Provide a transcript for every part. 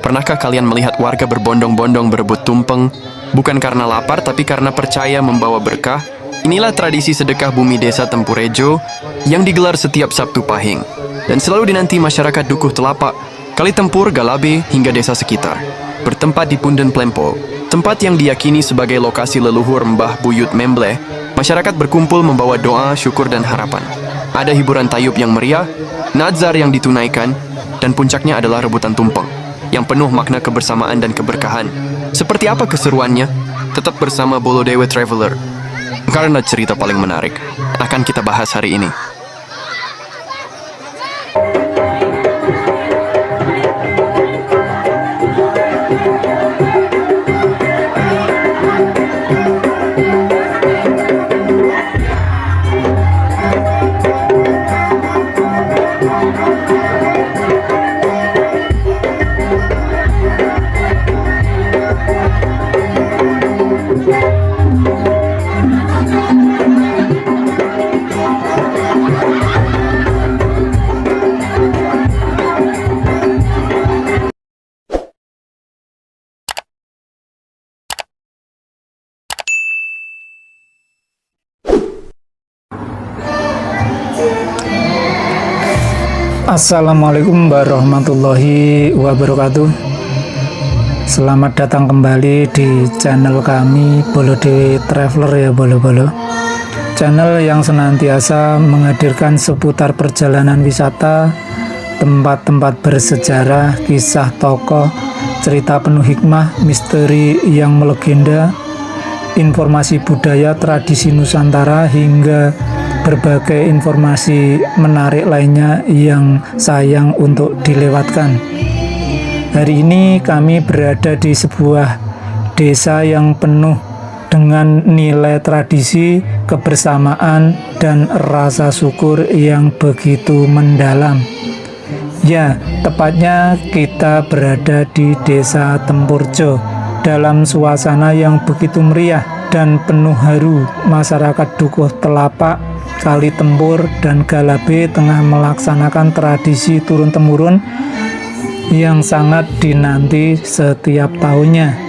Pernahkah kalian melihat warga berbondong-bondong berebut tumpeng, bukan karena lapar tapi karena percaya membawa berkah? Inilah tradisi sedekah bumi desa Tempurejo yang digelar setiap Sabtu Pahing dan selalu dinanti masyarakat Dukuh Telapak, Kali Tempur, Galabe, hingga desa sekitar. Bertempat di Punden Plempo, tempat yang diyakini sebagai lokasi leluhur Mbah Buyut Membleh, masyarakat berkumpul membawa doa, syukur, dan harapan. Ada hiburan tayub yang meriah, nazar yang ditunaikan, dan puncaknya adalah rebutan tumpeng yang penuh makna kebersamaan dan keberkahan. Seperti apa keseruannya? Tetap bersama Bolodewe Traveler, karena cerita paling menarik akan kita bahas hari ini. Assalamualaikum warahmatullahi wabarakatuh. Selamat datang kembali di channel kami Bolodewe Traveler ya bolo-bolo. Channel yang senantiasa menghadirkan seputar perjalanan wisata, tempat-tempat bersejarah, kisah tokoh, cerita penuh hikmah, misteri yang melegenda, informasi budaya tradisi Nusantara, hingga berbagai informasi menarik lainnya yang sayang untuk dilewatkan. Hari ini kami berada di sebuah desa yang penuh dengan nilai tradisi, kebersamaan, dan rasa syukur yang begitu mendalam. Ya, tepatnya kita berada di Desa Tempurjo dalam suasana yang begitu meriah dan penuh haru. Masyarakat Dukuh Telapak, Kali Tempur, dan Galabe tengah melaksanakan tradisi turun-temurun yang sangat dinanti setiap tahunnya.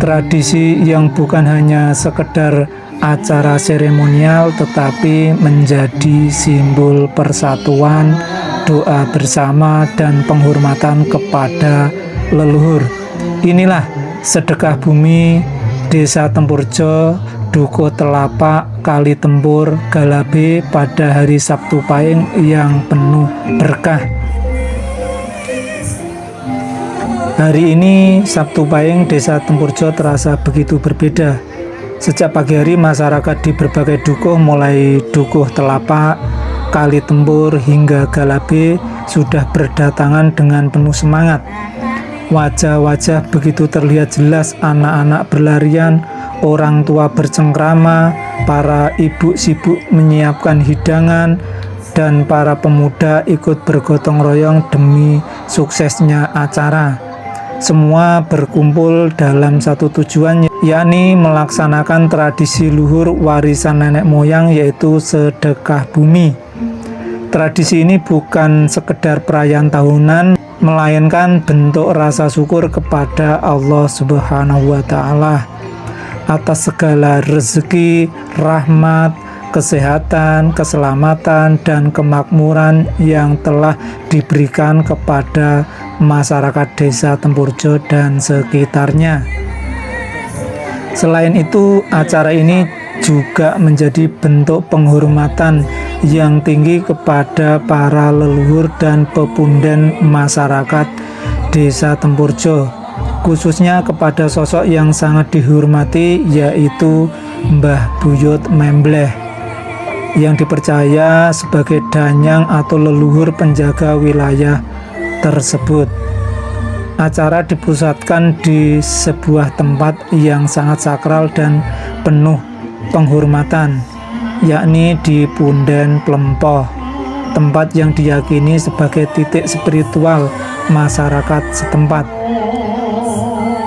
Tradisi yang bukan hanya sekedar acara seremonial tetapi menjadi simbol persatuan, doa bersama, dan penghormatan kepada leluhur. Inilah sedekah bumi Desa Tempurjo, Dukuh Telapak, Kali Tempur, Galabe pada hari Sabtu Pahing yang penuh berkah. Hari ini Sabtu Pahing Desa Tempurjo terasa begitu berbeda. Sejak pagi hari masyarakat di berbagai dukuh mulai Dukuh Telapak, Kali Tempur, hingga Galabe sudah berdatangan dengan penuh semangat. Wajah-wajah begitu terlihat jelas, anak-anak berlarian, orang tua bercengkrama, para ibu sibuk menyiapkan hidangan, dan para pemuda ikut bergotong royong demi suksesnya acara. Semua berkumpul dalam satu tujuan, yakni melaksanakan tradisi luhur warisan nenek moyang, yaitu sedekah bumi. Tradisi ini bukan sekedar perayaan tahunan, melainkan bentuk rasa syukur kepada Allah Subhanahu wa Ta'ala atas segala rezeki, rahmat, kesehatan, keselamatan, dan kemakmuran yang telah diberikan kepada masyarakat Desa Tempurjo dan sekitarnya. Selain itu, acara ini juga menjadi bentuk penghormatan yang tinggi kepada para leluhur dan pepunden masyarakat Desa Tempurjo, khususnya kepada sosok yang sangat dihormati, yaitu Mbah Buyut Membleh, yang dipercaya sebagai danyang atau leluhur penjaga wilayah tersebut. Acara dipusatkan di sebuah tempat yang sangat sakral dan penuh penghormatan, yakni di Punden Plempo, tempat yang diyakini sebagai titik spiritual masyarakat setempat.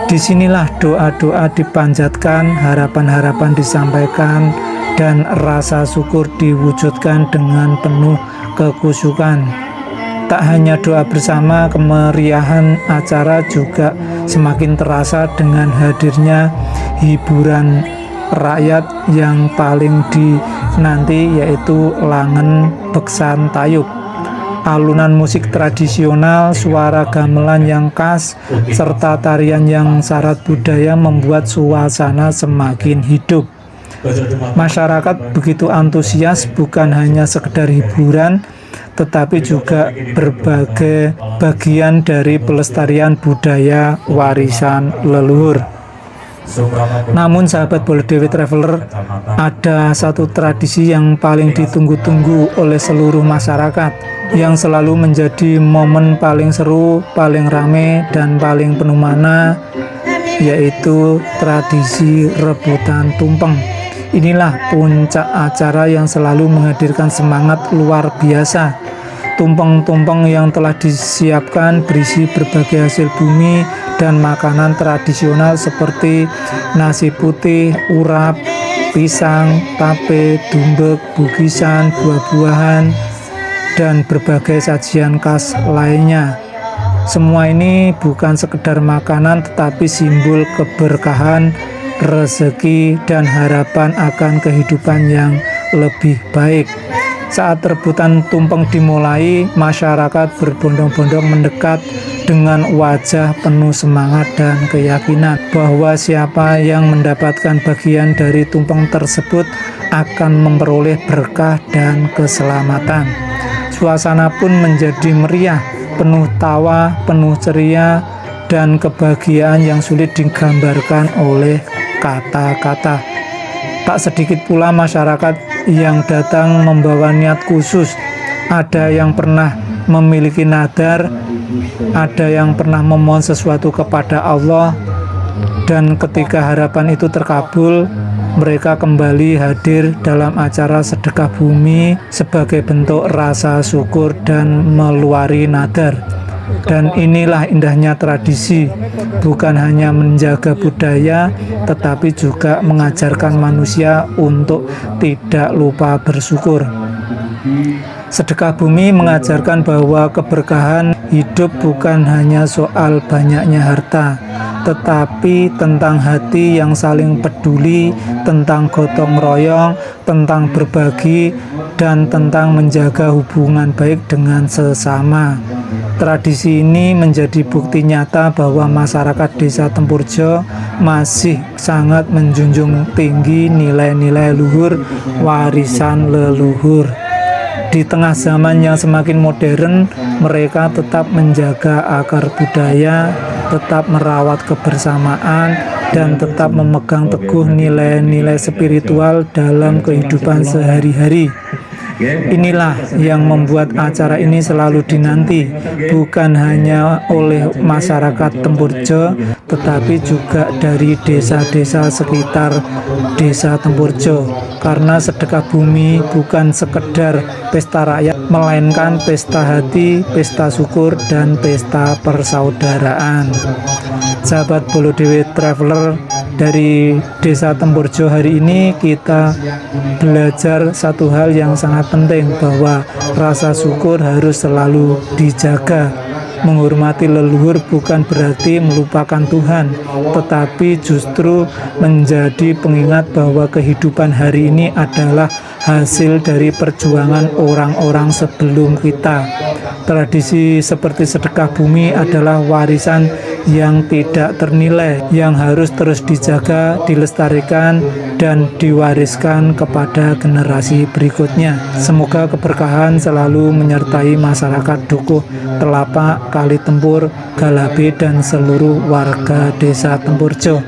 Disinilah doa-doa dipanjatkan, harapan-harapan disampaikan, dan rasa syukur diwujudkan dengan penuh kekhusyukan. Tak hanya doa bersama, kemeriahan acara juga semakin terasa dengan hadirnya hiburan rakyat yang paling dinanti, yaitu Langen Beksan Tayub. Alunan musik tradisional, suara gamelan yang khas, serta tarian yang syarat budaya membuat suasana semakin hidup. Masyarakat begitu antusias, bukan hanya sekedar hiburan, tetapi juga berbagai bagian dari pelestarian budaya warisan leluhur. Namun sahabat Bola Dewi Traveler, ada satu tradisi yang paling ditunggu-tunggu oleh seluruh masyarakat, yang selalu menjadi momen paling seru, paling rame, dan paling penuh makna, yaitu tradisi rebutan tumpeng. Inilah puncak acara yang selalu menghadirkan semangat luar biasa. Tumpeng-tumpeng yang telah disiapkan berisi berbagai hasil bumi dan makanan tradisional seperti nasi putih, urap, pisang, tape, dumbek, bukisan, buah-buahan, dan berbagai sajian khas lainnya. Semua ini bukan sekedar makanan, tetapi simbol keberkahan, rezeki, dan harapan akan kehidupan yang lebih baik. Saat rebutan tumpeng dimulai, masyarakat berbondong-bondong mendekat dengan wajah penuh semangat dan keyakinan bahwa siapa yang mendapatkan bagian dari tumpeng tersebut akan memperoleh berkah dan keselamatan. Suasana pun menjadi meriah, penuh tawa, penuh ceria, dan kebahagiaan yang sulit digambarkan oleh kata-kata. Tak sedikit pula masyarakat yang datang membawa niat khusus. Ada yang pernah memiliki nadar, ada yang pernah memohon sesuatu kepada Allah, dan ketika harapan itu terkabul, mereka kembali hadir dalam acara sedekah bumi sebagai bentuk rasa syukur dan meluari nadar. Dan inilah indahnya tradisi, bukan hanya menjaga budaya, tetapi juga mengajarkan manusia untuk tidak lupa bersyukur. Sedekah bumi mengajarkan bahwa keberkahan hidup bukan hanya soal banyaknya harta, tetapi tentang hati yang saling peduli, tentang gotong royong, tentang berbagi, dan tentang menjaga hubungan baik dengan sesama. Tradisi ini menjadi bukti nyata bahwa masyarakat Desa Tempurjo masih sangat menjunjung tinggi nilai-nilai luhur warisan leluhur. Di tengah zaman yang semakin modern, mereka tetap menjaga akar budaya, tetap merawat kebersamaan, dan tetap memegang teguh nilai-nilai spiritual dalam kehidupan sehari-hari. Inilah yang membuat acara ini selalu dinanti, bukan hanya oleh masyarakat Tempurjo, tetapi juga dari desa-desa sekitar Desa Tempurjo. Karena sedekah bumi bukan sekedar pesta rakyat, melainkan pesta hati, pesta syukur, dan pesta persaudaraan. Sahabat Bola Dewi Traveler, dari Desa Tempurjo hari ini kita belajar satu hal yang sangat penting, bahwa rasa syukur harus selalu dijaga. Menghormati leluhur bukan berarti melupakan Tuhan, tetapi justru menjadi pengingat bahwa kehidupan hari ini adalah hasil dari perjuangan orang-orang sebelum kita. Tradisi seperti sedekah bumi adalah warisan yang tidak ternilai, yang harus terus dijaga, dilestarikan, dan diwariskan kepada generasi berikutnya. Semoga keberkahan selalu menyertai masyarakat Dukuh, Telapak, Kali Tempur, Galabe, dan seluruh warga Desa Tempurjo.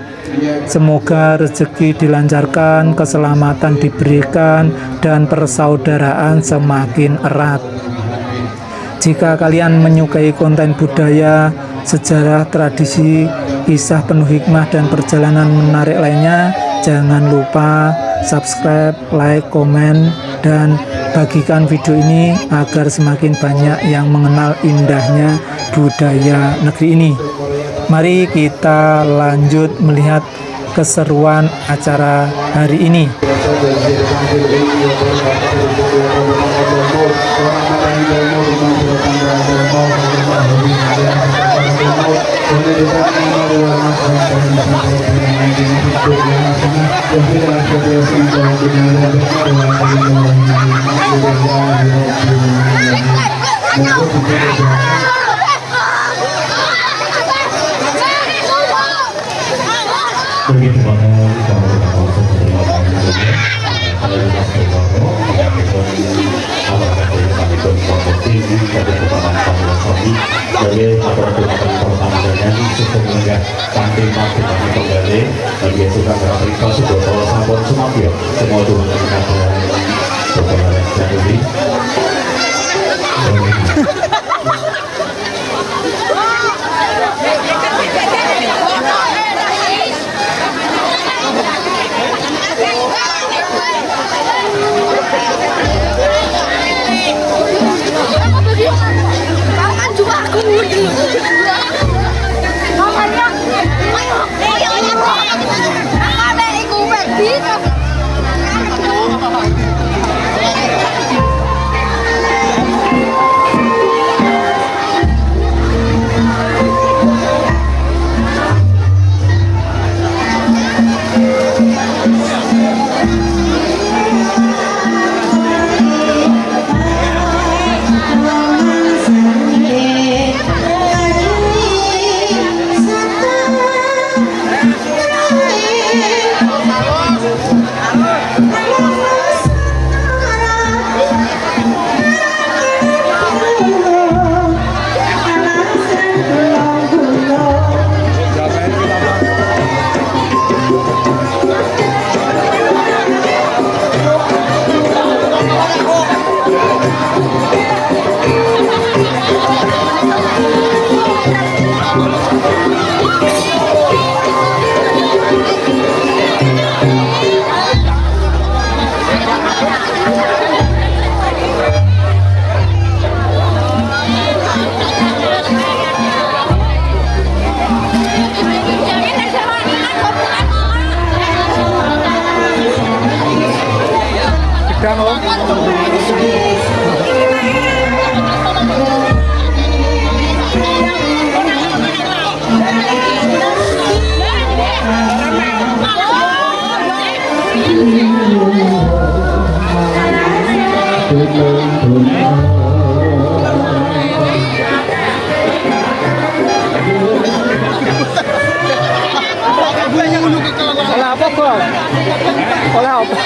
Semoga rezeki dilancarkan, keselamatan diberikan, dan persaudaraan semakin erat. Jika kalian menyukai konten budaya, sejarah, tradisi, kisah penuh hikmah, dan perjalanan menarik lainnya, jangan lupa subscribe, like, komen, dan bagikan video ini agar semakin banyak yang mengenal indahnya budaya negeri ini. Mari kita lanjut melihat keseruan acara hari ini. Begitu banget kalau kita mau terima kasih Oleh apa, Bos? Oleh apa?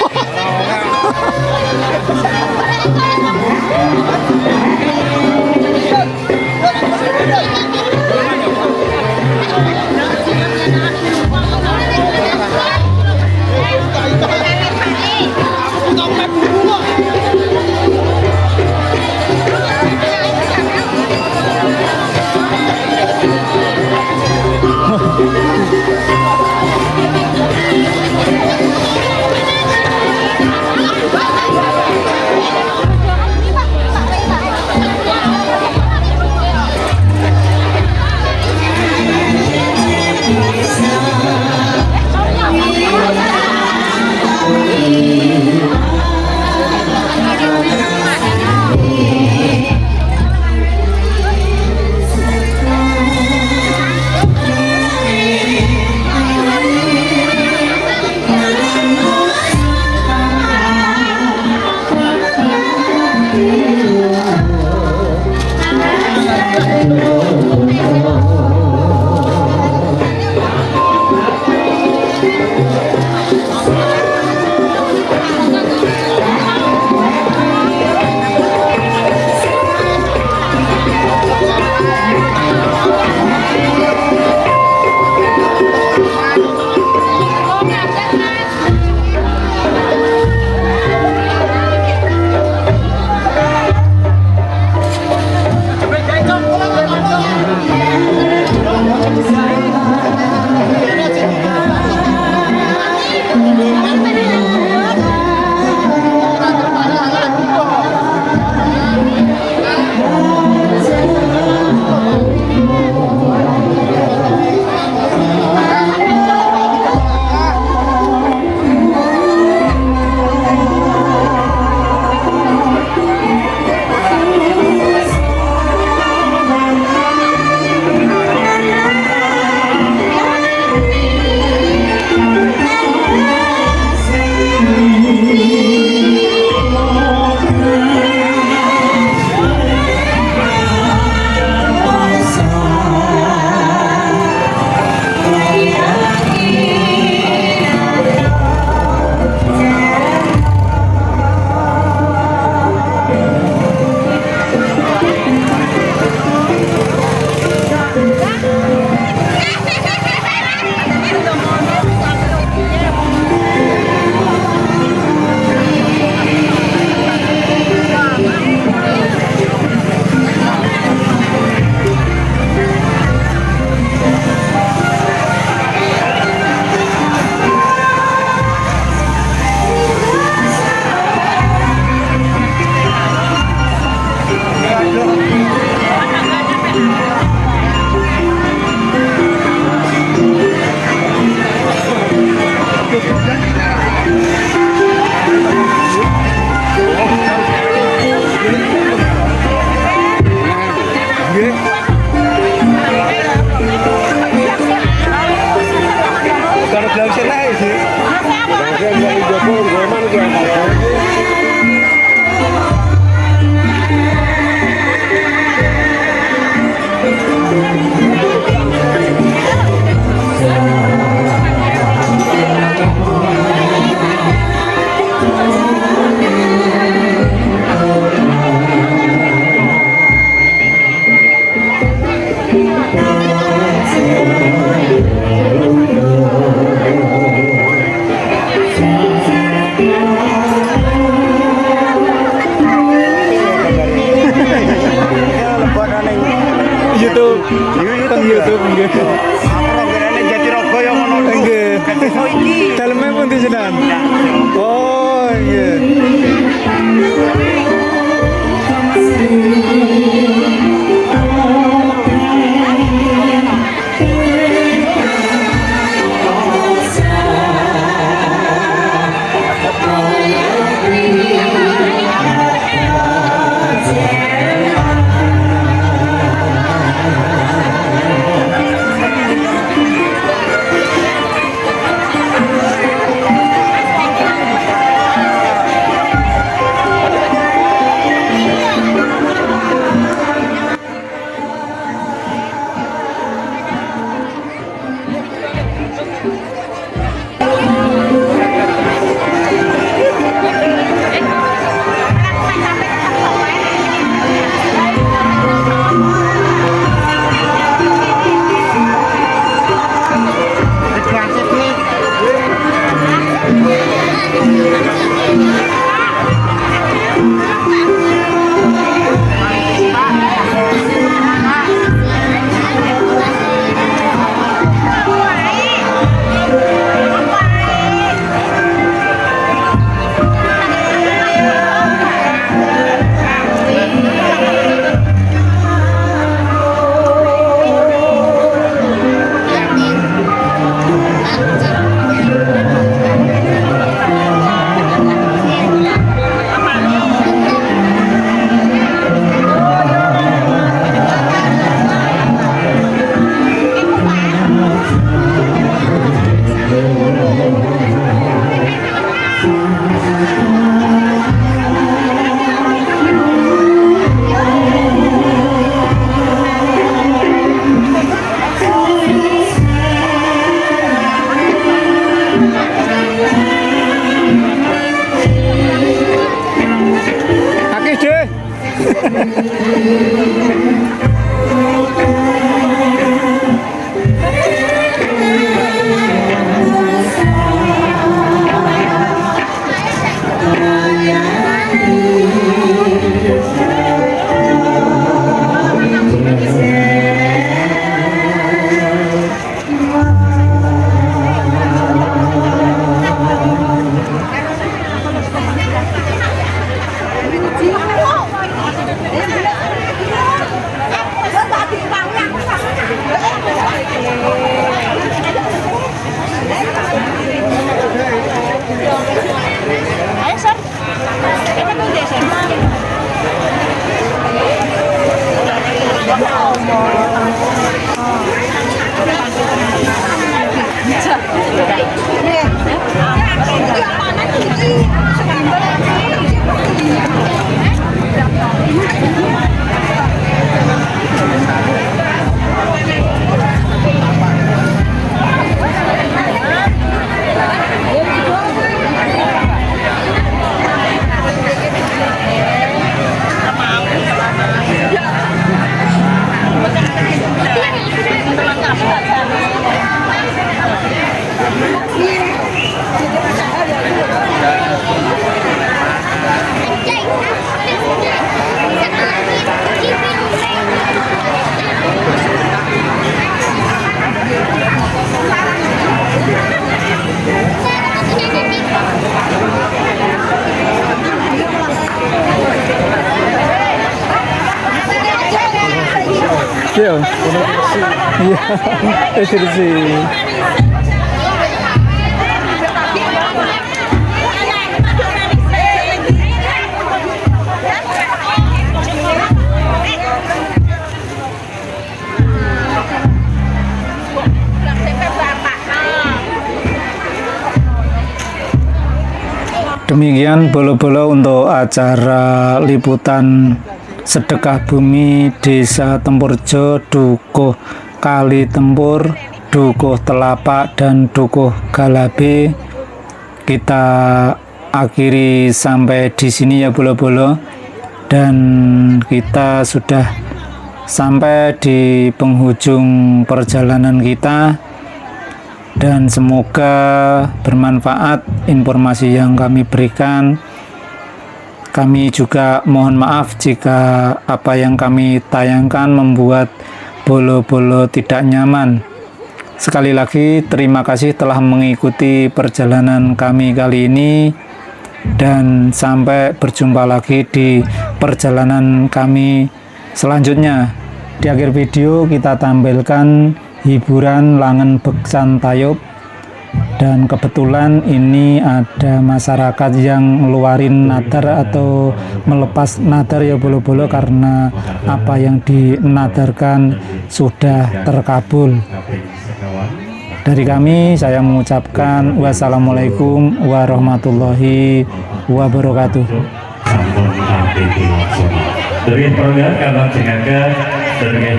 YouTube, teng YouTube nggih. Nggih. Daleme pundi jenengan? Oh, iya. Iya, iya, sih. Demikian bolo-bolo untuk acara liputan sedekah bumi Desa Tempurjo, Dukuh Kali Tempur, Dukuh Telapak, dan Dukuh Galabe. Kita akhiri sampai di sini ya bolo-bolo, dan kita sudah sampai di penghujung perjalanan kita, dan semoga bermanfaat informasi yang kami berikan. Kami juga mohon maaf jika apa yang kami tayangkan membuat bolo-bolo tidak nyaman. Sekali lagi terima kasih telah mengikuti perjalanan kami kali ini, dan sampai berjumpa lagi di perjalanan kami selanjutnya. Di akhir video kita tampilkan hiburan Langen Beksan Tayub, dan kebetulan ini ada masyarakat yang ngeluarin nadar atau melepas nadar ya bolo-bolo, karena apa yang dinadarkan sudah terkabul. Dari kami saya mengucapkan wassalamualaikum warahmatullahi wabarakatuh. Sampun abdi dilaksana. Dari perlihat karena jengaga dari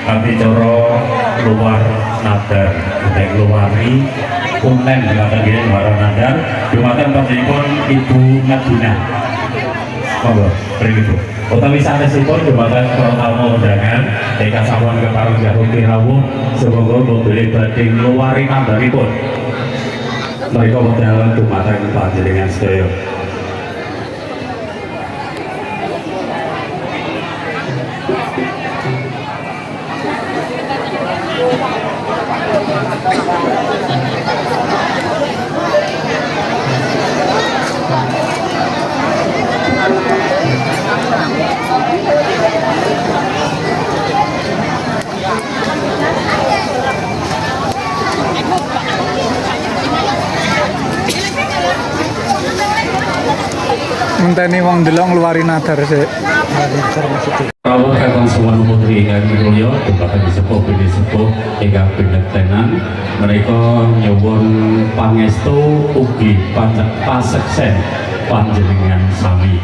abdi coro luar nadar, dari luari punten jumatan gini luar nadar, jumatan panjenipun Ibu Madina. Monggo, beri Ibu. Utawi sanesipun jumatan para tamu undangan, Eka sampun kepareng jauh kirawuh, semoga membeli badhe luari nadaripun. Mereka modal jumatan panjenengan sedaya. Ngenteni wong delok ngeluarin nadar sih. Rawuh kakang suwan putri ingkang mulya dumateng sepuh bini sepuh ingkang binektenan, menika nyuwun pangestu ugi paseksen panjenengan sami.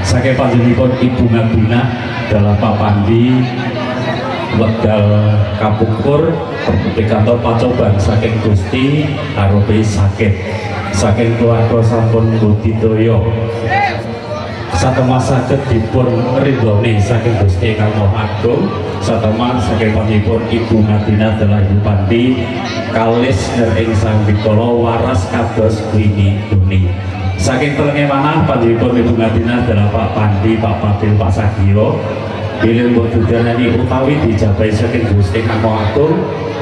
Saking panjenenganipun Ibu Madinah dalah papandi wekdal kapungkur pikantuk pacoban saking Gusti arupi sakit saking keluarga sampun budidaya satemah saged dipun ridhoni saking Gusti Kang Maha Agung, satemah saking panjenenganipun Ibu Madinah dalah Ibu Pandi kalis ing Sang Bikala waras kados wini duni. Saking telenge manah panjenenganipun Ibu Madinah dalah Pak Pandi, Pak Padil, Pak Sagiro bilih budhanani utawi dijabahi saking Gusti Kang Maha Agung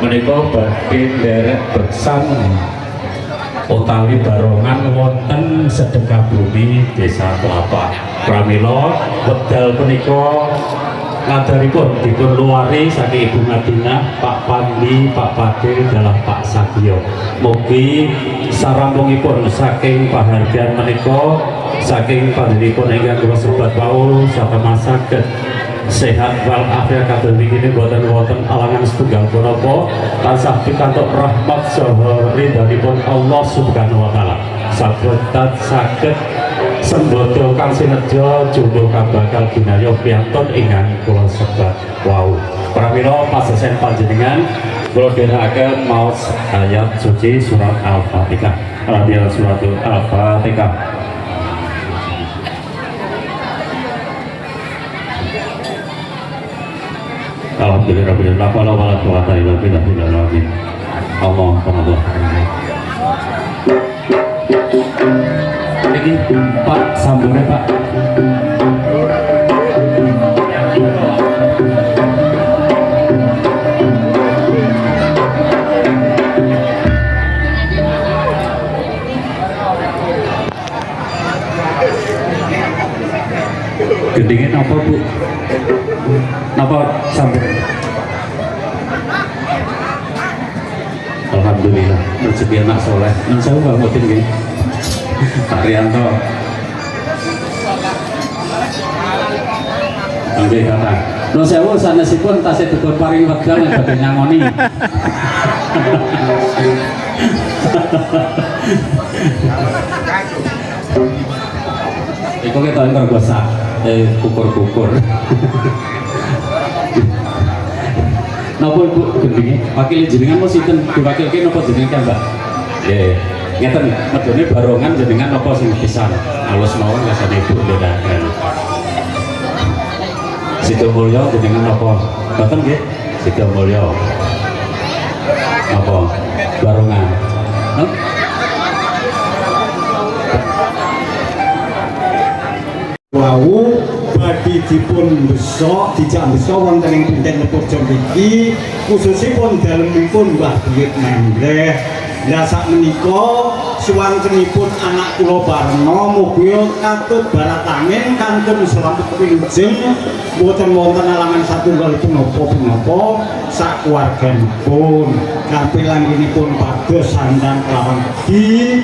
menika badhe nderek beksan utawi barongan wonten sedekah bumi Desa Kelapa. Pramila wekdal punika nadaripun dipun luari saking Ibu Madinah, Pak Pandi, Pak Padil dalam Pak Sagio. Mugi sarampungipun saking pahargyan menika saking panjenenganipun ingkang kula sebat wau satemah saged sehat wal afiat kados begini boten wonten alangan setunggal punapa tansah pikantuk rahmat saha ridhanipun Allah Subhanahu wa taala. Sabotat saged sembodo kang sinejo jumbo kang bakal ginayuh piyantun ingkang kula sebat wau. Pramila pasesen panjenengan kula dherekaken maos ayat suci surat Al-Fatihah. Radhiyallahu suratul Al-Fatihah. Alhamdulillah rabbil alamin wa la quwwata illa billahil azim. Allah. Ini Pak sambungnya Pak. Gendingin apa Bu? Napa sambung? Alhamdulillah rezeki anak soleh. Insya Allah mau tinggi. Pak Rianto. Oke kata. Lo sewu sanesipun tasih dipun paring wekdal yang badhe nyangoni. Iku kita engkar gosak, kukur-kukur. Napa Bu gendinge? Wakil jenengan mau sinten diwakilke napa jenengan Mbak? Nggih. Ngeten, medhone barongan jenengan napa sing pisan? Alus mawon ngasane Ibu ndherekaken. Sidomulyo jenengan apa? Boten nggih? Sidomulyo. Apa? Barongan. Hah? Wau badhe dipun besok dijak besok wonten ing Pinten Lepurjo mriki khususipun dalemipun Mbah Duit Menggeh. Lah sakmenika suwantenipun anak kula Barno mugia katut barat angin kantun slamet winjeng boten wonten alangan satunggal punapa-punapa sak keluarganipun. Kampil anggenipun pados sandang kelawan di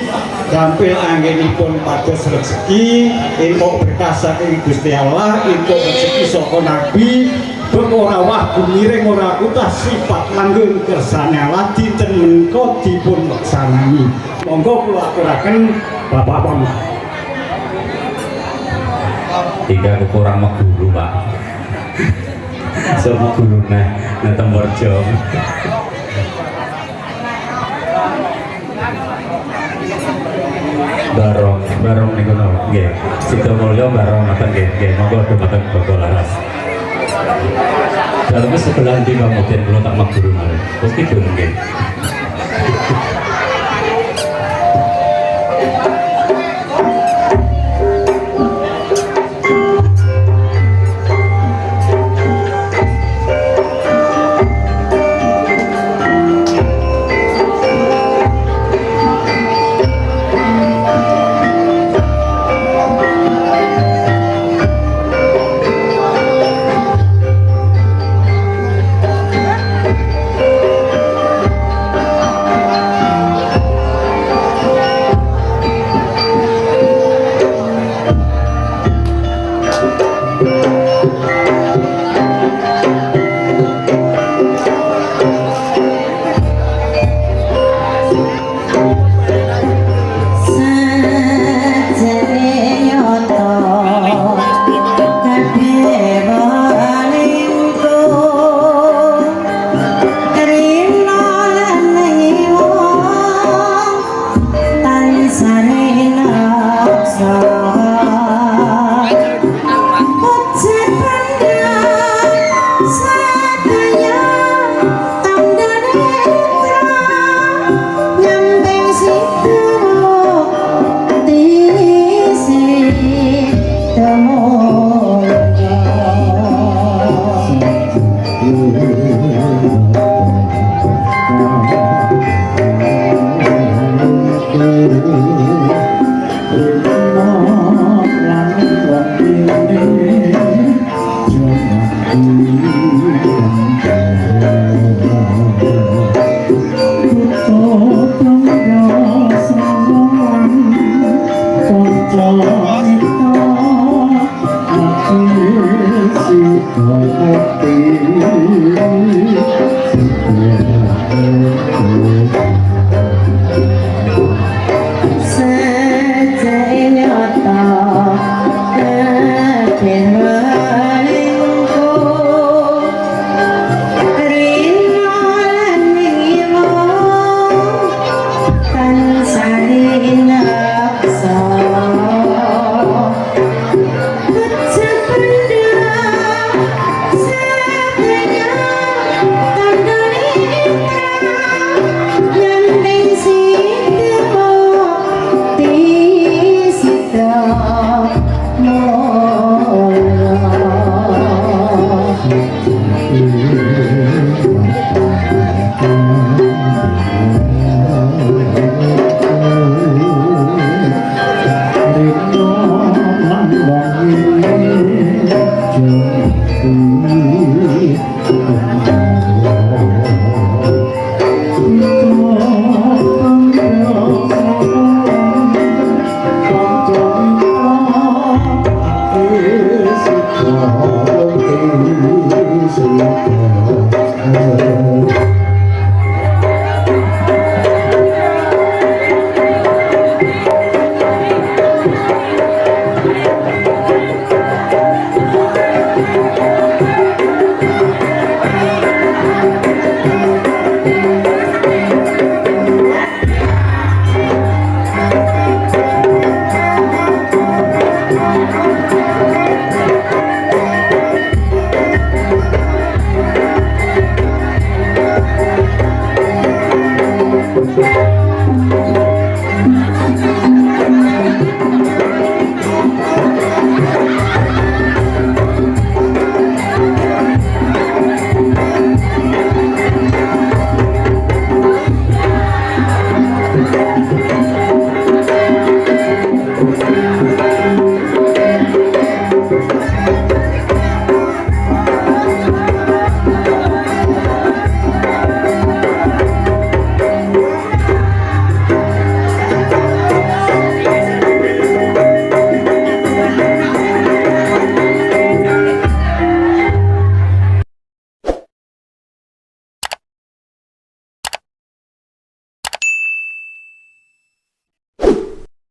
gampil anggenipun pados rezeki entuk berkah saking Gusti Allah, entuk rezeki saka Nabi, bek ora wah gumiring ora kutah sifat langgeng kersane Allah dinten menika dipun laksanani. Monggo kula aturaken Bapak-bapak. Tiga kurang meguru Pak. Semua guru nah Temurjo. Barong niku napa? Nggih. Sidomulyo barong ngoten nggih. Monggo dhumateng Bapak Laras. Dalem sebelah ndi Pak Mudin kula tak meguru malih. Terus kidul nggih.